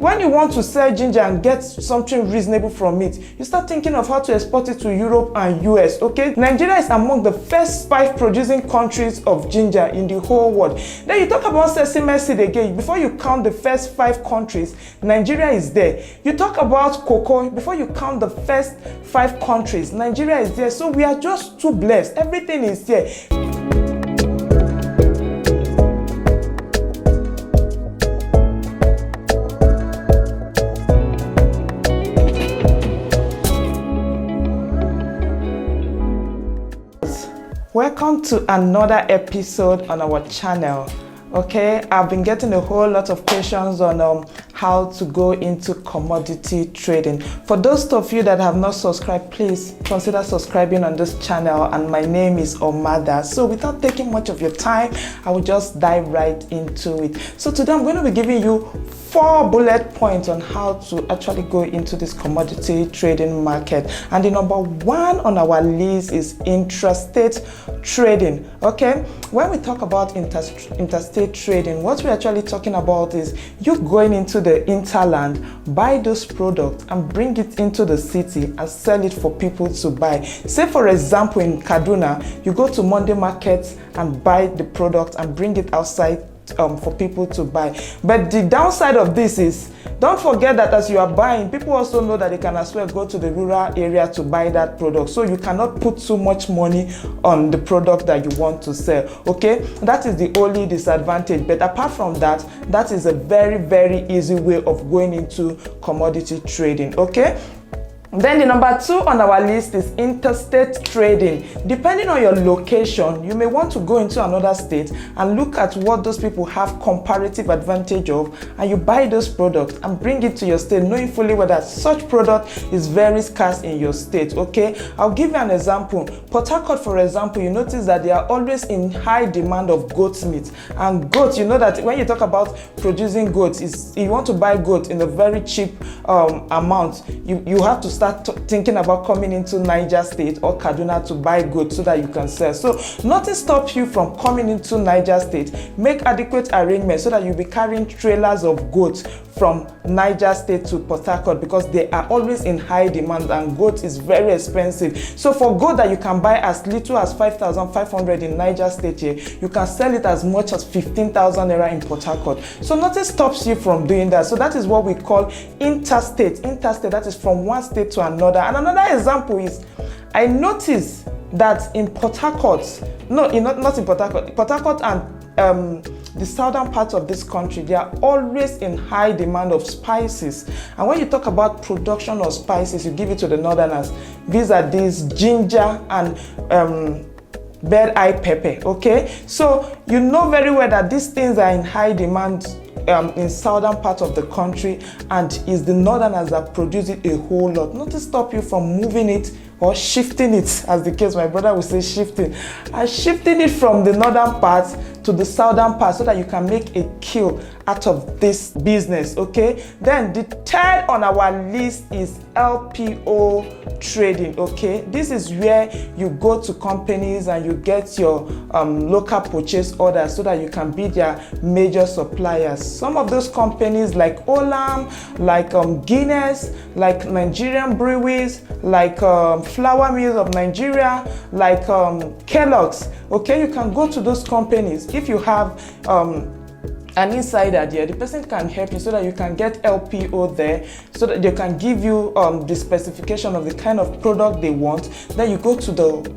When you want to sell ginger and get something reasonable from it, you start thinking of how to export it to Europe and US, okay? Nigeria is among the first 5 producing countries of ginger in the whole world. Then you talk about sesame seed again. Before you count the first 5 countries, Nigeria is there. You talk about cocoa. Before you count the first 5 countries, Nigeria is there. So we are just too blessed. Everything is there. Welcome to another episode on our channel. Okay, I've been getting a whole lot of questions on how to go into commodity trading. For those of you that have not subscribed, please consider subscribing on this channel. And my name is Omada. So without taking much of your time, I will just dive right into it. So today I'm going to be giving you 4 bullet points on how to actually go into this commodity trading market. And the number 1 on our list is interstate trading. Okay, when we talk about interstate trading, what we're actually talking about is you going into the interland, buy those products and bring it into the city and sell it for people to buy. Say for example in Kaduna, you go to Monday market and buy the product and bring it outside for people to buy. But the downside of this is, don't forget that as you are buying, people also know that they can as well go to the rural area to buy that product. So you cannot put too much money on the product that you want to sell. Okay, that is the only disadvantage. But apart from that, that is a very, very easy way of going into commodity trading. Okay. Then the number 2 on our list is interstate trading. Depending on your location, you may want to go into another state and look at what those people have comparative advantage of, and you buy those products and bring it to your state, knowing fully well that such product is very scarce in your state. Okay, I'll give you an example. Port Harcourt, for example, you notice that they are always in high demand of goat meat. And goat, you know that when you talk about producing goats, you want to buy goat in a very cheap amount, you have to start thinking about coming into Niger State or Kaduna to buy goods so that you can sell. So nothing stops you from coming into Niger State. Make adequate arrangements so that you'll be carrying trailers of goods from Niger State to Port Harcourt, because they are always in high demand and goat is very expensive. So for goat that you can buy as little as 5,500 in Niger State here, you can sell it as much as 15,000 naira in Port Harcourt. So nothing stops you from doing that. So that is what we call interstate. Interstate, that is from one state to another. And another example is, I noticed that in Port Harcourt, not in Port Harcourt, Port Harcourt and the southern part of this country, they are always in high demand of spices. And when you talk about production of spices, you give it to the northerners. These are ginger and bell eye pepper. Okay, so you know very well that these things are in high demand in southern part of the country, and is the northerners that produce it a whole lot. Not to stop you from moving it or shifting it, as the case my brother would say, shifting it from the northern part to the southern part so that you can make a kill out of this business. Okay, then the 3rd on our list is LPO trading. Okay, this is where you go to companies and you get your local purchase orders so that you can be their major suppliers. Some of those companies like Olam, like Guinness, like Nigerian breweries, like Flour Mills of Nigeria, like Kellogg's. Okay, you can go to those companies. If you have an insider there, the person can help you so that you can get LPO there, so that they can give you the specification of the kind of product they want. Then you go to the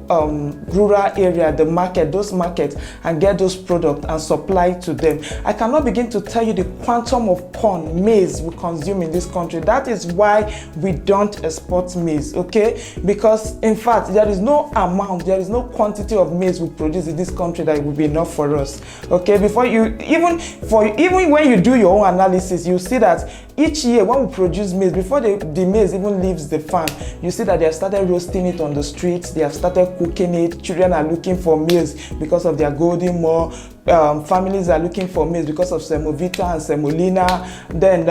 rural area, the market, those markets, and get those products and supply to them. I cannot begin to tell you the quantum of corn, maize we consume in this country. That is why we don't export maize. Okay, because in fact there is no amount, there is no quantity of maize we produce in this country that will be enough for us. Okay, before you even when you do your own analysis, you see that each year when we produce maize, before the maize even leaves the farm, you see that they have started roasting it on the streets, they have started cooking it. Children are looking for maize because of their golden more. Families are looking for maize because of semovita and semolina. Then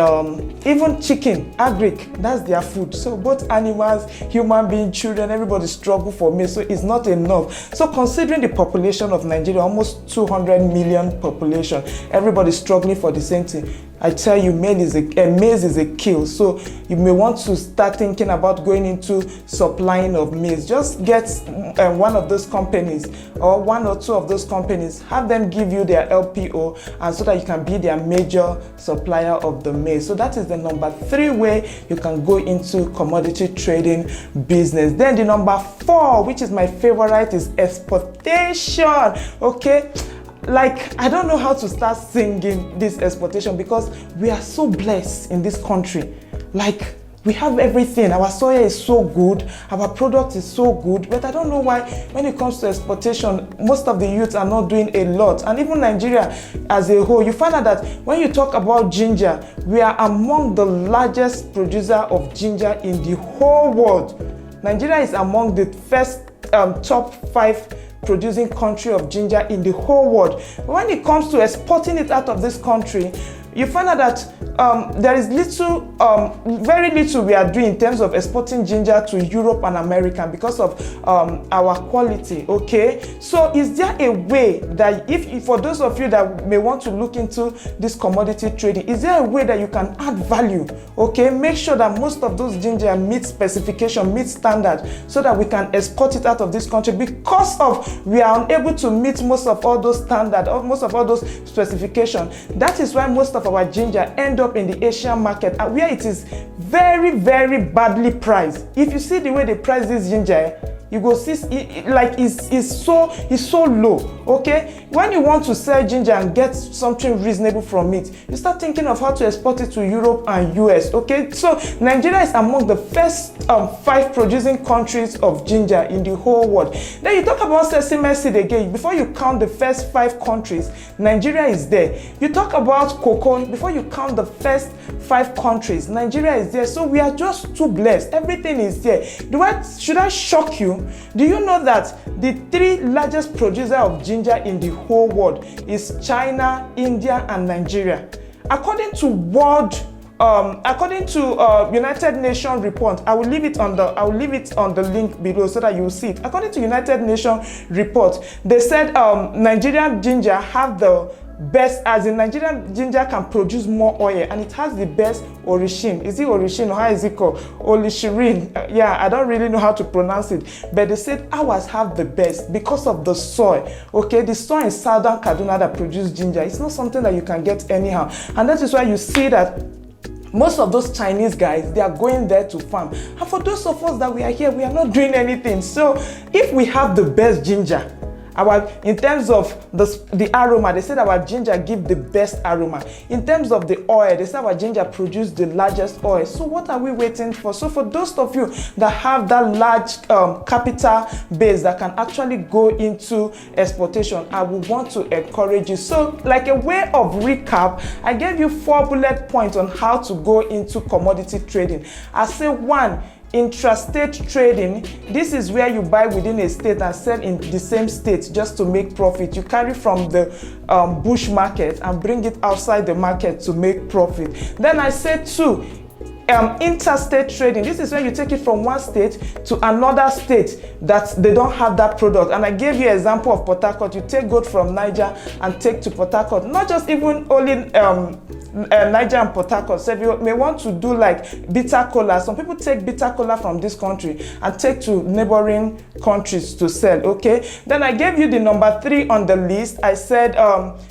even chicken, agric, that's their food. So both animals, human beings, children, everybody struggle for maize. So it's not enough. So considering the population of Nigeria, almost 200 million population, everybody struggling for the same thing. I tell you, maize is a kill. So you may want to start thinking about going into supplying of maize. Just get one of those companies or one or two of those companies, have them give you their LPO, and so that you can be their major supplier of the maize. So that is the number 3 way you can go into commodity trading business. Then the number 4, which is my favorite, is exportation. Okay, like, I don't know how to start singing this exportation because we are so blessed in this country. Like, we have everything. Our soil is so good, our product is so good, but I don't know why when it comes to exportation, most of the youth are not doing a lot. And even Nigeria as a whole, you find out that when you talk about ginger, we are among the largest producer of ginger in the whole world. Nigeria is among the first top 5 producing country of ginger in the whole world. But when it comes to exporting it out of this country, you find out that there is very little we are doing in terms of exporting ginger to Europe and America because of our quality. Okay, so is there a way that, if for those of you that may want to look into this commodity trading, is there a way that you can add value? Okay, make sure that most of those ginger meet specification, meet standard, so that we can export it out of this country, because of we are unable to meet most of all those standards or most of all those specifications. That is why most of our ginger end up in the Asian market, where it is very, very badly priced. If you see the way they price this ginger, you go see it's so low. Okay, when you want to sell ginger and get something reasonable from it, you start thinking of how to export it to Europe and US. Okay, so Nigeria is among the first 5 producing countries of ginger in the whole world. Then you talk about sesame seed again. Before you count the first 5 countries, Nigeria is there. You talk about cocoa. Before you count the first 5 countries, Nigeria is there. So we are just too blessed. Everything is there. Should I shock you? Do you know that the 3 largest producers of ginger in the whole world is China, India, and Nigeria? According to United Nations report, I will leave it on the link below so that you will see it. According to United Nations report, they said Nigerian ginger have the best, as in Nigerian ginger can produce more oil, and it has the best origin. Is it origin or how is it called? Olishirin. Yeah, I don't really know how to pronounce it, but they said ours have the best because of the soil. Okay, the soil in southern Kaduna that produce ginger, it's not something that you can get anyhow, and that is why you see that most of those Chinese guys, they are going there to farm. And for those of us that we are here, we are not doing anything. So if we have the best ginger, in terms of the aroma, they said our ginger give the best aroma. In terms of the oil, they said our ginger produce the largest oil. So what are we waiting for? So for those of you that have that large capital base that can actually go into exportation, I would want to encourage you. So like a way of recap, I gave you 4 bullet points on how to go into commodity trading. I say 1, Interstate Trading. This is where you buy within a state and sell in the same state just to make profit. You carry from the bush market and bring it outside the market to make profit. Then I said 2, interstate trading. This is when you take it from one state to another state that they don't have that product. And I gave you an example of Port Harcourt. You take gold from Niger and take to Port Harcourt. Not just even only Niger and Port Harcourt. So if you may want to do like bitter cola, some people take bitter cola from this country and take to neighboring countries to sell. Okay, then I gave you the number 3 on the list. I said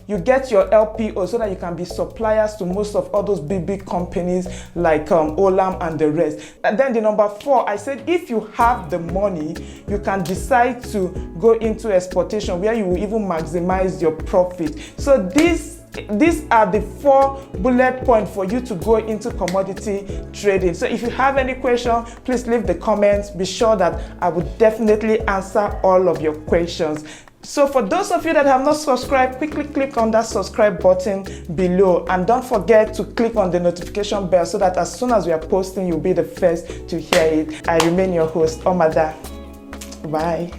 you get your LPO so that you can be suppliers to most of all those big companies like Olam and the rest. And then the number 4, I said if you have the money, you can decide to go into exportation where you will even maximize your profit. So these are the 4 bullet points for you to go into commodity trading. So if you have any question, please leave the comments. Be sure that I will definitely answer all of your questions. So for those of you that have not subscribed, quickly click on that subscribe button below, and don't forget to click on the notification bell so that as soon as we are posting, you'll be the first to hear it. I remain your host, Omada. Bye.